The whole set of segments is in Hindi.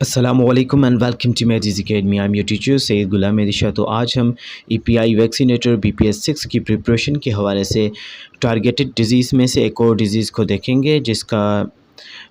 अस्सलामुअलैकुम and welcome to Medis academy. I am your teacher Syed Ghulam Medisha. तो आज हम ईपीआई वैक्सीनेटर BPS6 की प्रिपरेशन के हवाले से टारगेटेड डिज़ीज़ में से एक और डिज़ीज़ को देखेंगे जिसका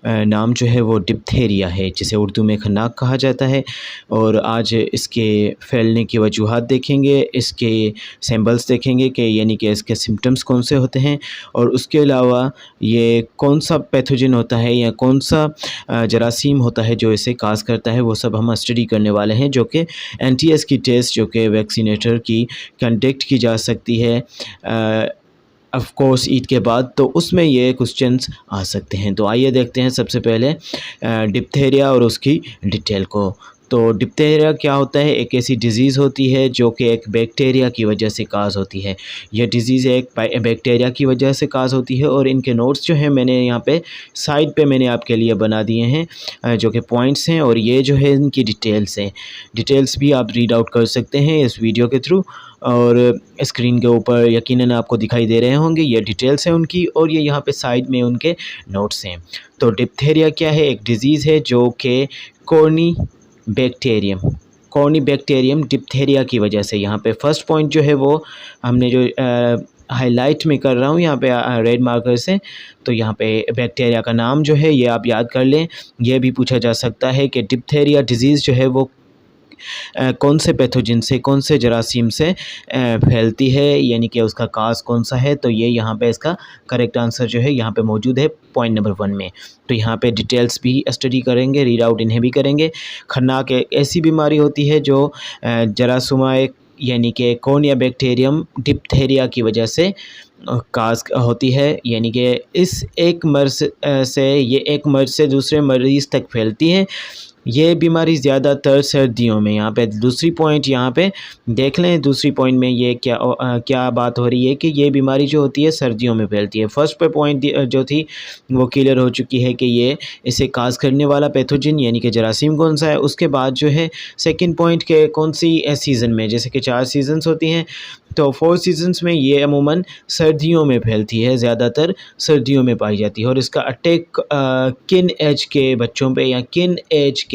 नाम जो है वो डिप्थेरिया है, जिसे उर्दू में खन्नाक कहा जाता है। और आज इसके फैलने की वजूहात देखेंगे, इसके सैम्पल्स देखेंगे कि यानी कि इसके सिम्टम्स कौन से होते हैं, और उसके अलावा ये कौन सा पैथोजन होता है या कौन सा जरासीम होता है जो इसे काज़ करता है, वो सब हम स्टडी करने वाले हैं। जो कि NTS की टेस्ट जो कि वैक्सीनेटर की कंडक्ट की जा सकती है ऑफ कोर्स ईद के बाद, तो उसमें ये क्वेश्चंस आ सकते हैं। तो आइए देखते हैं सबसे पहले डिप्थेरिया और उसकी डिटेल को। तो डिप्थेरिया क्या होता है? एक ऐसी डिज़ीज़ होती है जो कि एक बैक्टीरिया की वजह से काज़ होती है। यह डिज़ीज़ एक बैक्टीरिया की वजह से काज़ होती है, और इनके नोट्स जो हैं मैंने यहाँ पे साइड पे मैंने आपके लिए बना दिए हैं, जो कि पॉइंट्स हैं, और ये जो है इनकी डिटेल्स हैं। डिटेल्स भी आप रीड आउट कर सकते हैं इस वीडियो के थ्रू, और स्क्रीन के ऊपर यकीनन आपको दिखाई दे रहे होंगे ये डिटेल्स हैं उनकी, और ये यहाँ पे साइड में उनके नोट्स हैं। तो डिप्थेरिया क्या है? एक डिज़ीज़ है जो कि कॉर्नी बैक्टीरियम डिप्थेरिया की वजह से, यहाँ पे फर्स्ट पॉइंट जो है वो हमने जो हाईलाइट में कर रहा हूँ यहाँ पे रेड मार्कर से, तो यहाँ पे बैक्टीरिया का नाम जो है ये आप याद कर लें। ये भी पूछा जा सकता है कि डिप्थेरिया डिज़ीज़ जो है वो कौन से पैथोजन से, कौन से जरासीम से फैलती है, यानी कि उसका काज कौन सा है। तो ये यहाँ पे इसका करेक्ट आंसर जो है यहाँ पे मौजूद है पॉइंट नंबर 1 में। तो यहाँ पे डिटेल्स भी स्टडी करेंगे, रीड आउट इन्हें भी करेंगे। खन्नाक एक ऐसी बीमारी होती है जो जरासूमाए यानी कि कॉर्निया बैक्टीरियम डिप्थेरिया की वजह से काज होती है, यानी कि इस एक मर्ज़ से ये एक मर्ज़ से दूसरे मरीज़ तक फैलती है। ये बीमारी ज़्यादातर सर्दियों में, यहाँ पे दूसरी पॉइंट यहाँ पे देख लें, दूसरी पॉइंट में ये क्या बात हो रही है कि ये बीमारी जो होती है सर्दियों में फैलती है। फर्स्ट पे पॉइंट जो थी वो क्लियर हो चुकी है कि ये इसे काज करने वाला पैथोजन यानी कि जरासीम कौन सा है। उसके बाद जो है सेकंड पॉइंट के कौन सी सीज़न में, जैसे कि 4 सीज़न्स होती हैं, तो 4 सीज़न्स में ये अमूमन सर्दियों में फैलती है, ज़्यादातर सर्दियों में पाई जाती है। और इसका अटैक किन एज के बच्चों पे या किन एज के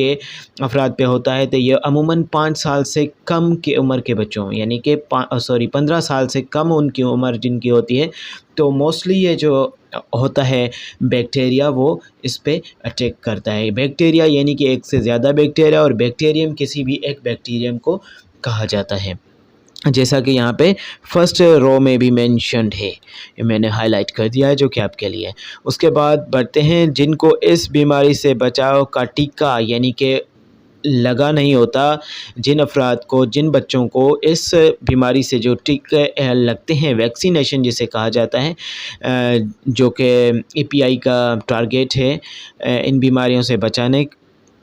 अफराद पे होता है? तो ये अमूमन 5 साल से कम की उम्र के बच्चों, यानी कि 15 साल से कम उनकी उम्र जिनकी होती है, तो मोस्टली ये जो होता है बैक्टीरिया वो इस पे अटैक करता है। बैक्टीरिया यानी कि एक से ज़्यादा बैक्टीरिया, और बैक्टीरियम किसी भी एक बैक्टीरियम को कहा जाता है, जैसा कि यहाँ पे फर्स्ट रो में भी मेंशन्ड है, ये मैंने हाईलाइट कर दिया है जो कि आपके लिए। उसके बाद बढ़ते हैं जिनको इस बीमारी से बचाव का टीका यानी कि लगा नहीं होता, जिन अफराद को, जिन बच्चों को इस बीमारी से जो टीके लगते हैं, वैक्सीनेशन जिसे कहा जाता है, जो कि EPI का टारगेट है इन बीमारियों से बचाने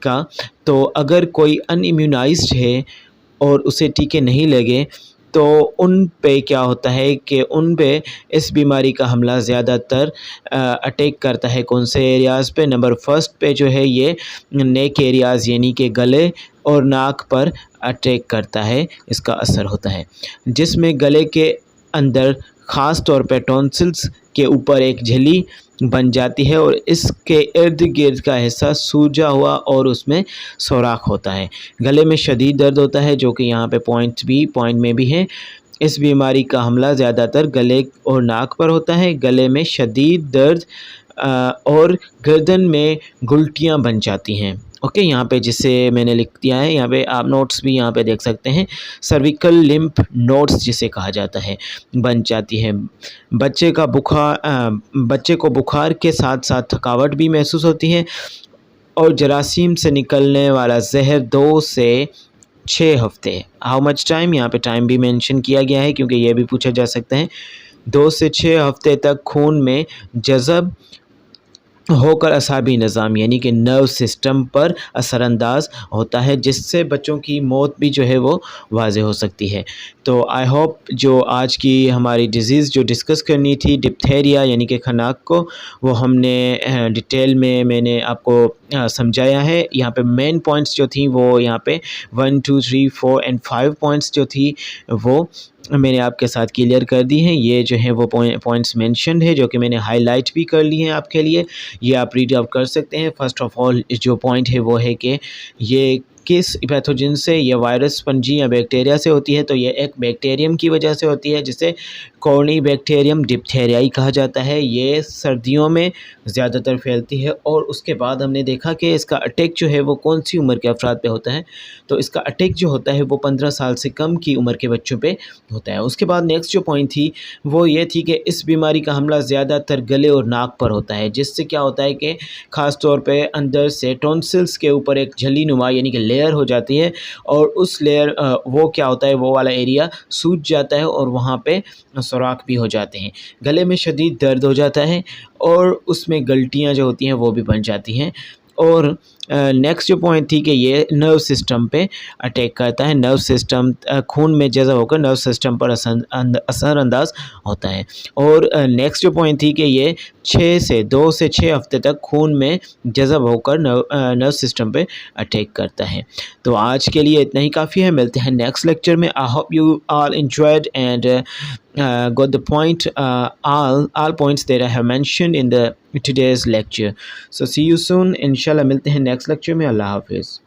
का। तो अगर कोई अनइम्यूनाइज्ड है और उसे टीके नहीं लगे, तो उन पे क्या होता है कि उन पे इस बीमारी का हमला ज़्यादातर अटैक करता है कौन से एरियाज़ पे? नंबर फर्स्ट पे जो है ये नेक एरियाज़ यानी कि गले और नाक पर अटैक करता है, इसका असर होता है, जिसमें गले के अंदर ख़ास तौर पे टॉन्सिल्स के ऊपर एक झिल्ली बन जाती है, और इसके इर्द गिर्द का हिस्सा सूजा हुआ और उसमें सुराख होता है। गले में शदीद दर्द होता है, जो कि यहाँ पे पॉइंट में भी है। इस बीमारी का हमला ज़्यादातर गले और नाक पर होता है। गले में शदीद दर्द और गर्दन में गुल्टियाँ बन जाती हैं। ओके, यहाँ पे जिसे मैंने लिख दिया है, यहाँ पे आप नोट्स भी यहाँ पे देख सकते हैं। सर्विकल लिम्फ नोड्स जिसे कहा जाता है बन जाती है। बच्चे को बुखार के साथ साथ थकावट भी महसूस होती है, और जरासीम से निकलने वाला जहर 2 से 6 हफ्ते, हाउ मच टाइम, यहाँ पे टाइम भी मेंशन किया गया है क्योंकि ये भी पूछा जा सकता है। 2 से 6 हफ्ते तक खून में जज़ब होकर असाबी निज़ाम यानी कि नर्व सिस्टम पर असरअंदाज होता है, जिससे बच्चों की मौत भी जो है वो वाज़े हो सकती है। तो आई होप जो आज की हमारी डिज़ीज़ जो डिस्कस करनी थी डिप्थेरिया यानी कि खनाक को, वो हमने डिटेल में मैंने आपको समझाया है। यहाँ पे मेन पॉइंट्स जो थी वो यहाँ पे 1 2 3 4 एंड 5 पॉइंट्स जो थी वो मैंने आपके साथ क्लियर कर दी हैं। ये जो है वो पॉइंट्स मेंशन्ड है, जो कि मैंने हाईलाइट भी कर लिए हैं आपके लिए। ये आप रीड आउट कर सकते हैं। फर्स्ट ऑफ ऑल जो पॉइंट है वो है कि ये किस पैथोजन से, ये वायरस, स्पंजी या बैक्टीरिया से होती है। तो ये एक बैक्टीरियम की वजह से होती है जिसे कॉर्नीबैक्टीरियम डिप्थेरियाई कहा जाता है। ये सर्दियों में ज़्यादातर फैलती है और उसके बाद हमने देखा कि इसका अटैक जो है वो कौन सी उम्र के अफराद पे होता है। तो इसका अटैक जो होता है वो 15 साल से कम की उम्र के बच्चों पे होता है। उसके बाद नेक्स्ट जो पॉइंट थी वो ये थी कि इस बीमारी का हमला ज़्यादातर गले और नाक पर होता है, जिससे क्या होता है कि ख़ास तौर पे अंदर से टॉन्सिल्स के ऊपर एक झली नुमा यानी कि लेयर हो जाती है और उस लेयर वो क्या होता है, वो वाला एरिया सूज जाता है और वहाँ पे सुराख भी हो जाते हैं। गले में शदीद दर्द हो जाता है और उसमें गल्टियाँ जो होती हैं वो भी बन जाती हैं। और नेक्स्ट जो पॉइंट थी कि ये नर्व सिस्टम पे अटैक करता है। नर्व सिस्टम खून में जज़ब होकर नर्व सिस्टम पर असरअंदाज होता है। और नेक्स्ट जो पॉइंट थी कि ये 2 से 6 हफ्ते तक खून में जज़ब होकर नर्व सिस्टम पे अटैक करता है। तो आज के लिए इतना ही काफ़ी है। मिलते हैं नेक्स्ट लेक्चर में। I hope you all enjoyed and got the point, all points that I have mentioned in the today's lecture. So see you soon. इंशाल्लाह मिलते हैं नेक्स्ट लेक्चर में। अल्लाह हाफिज़।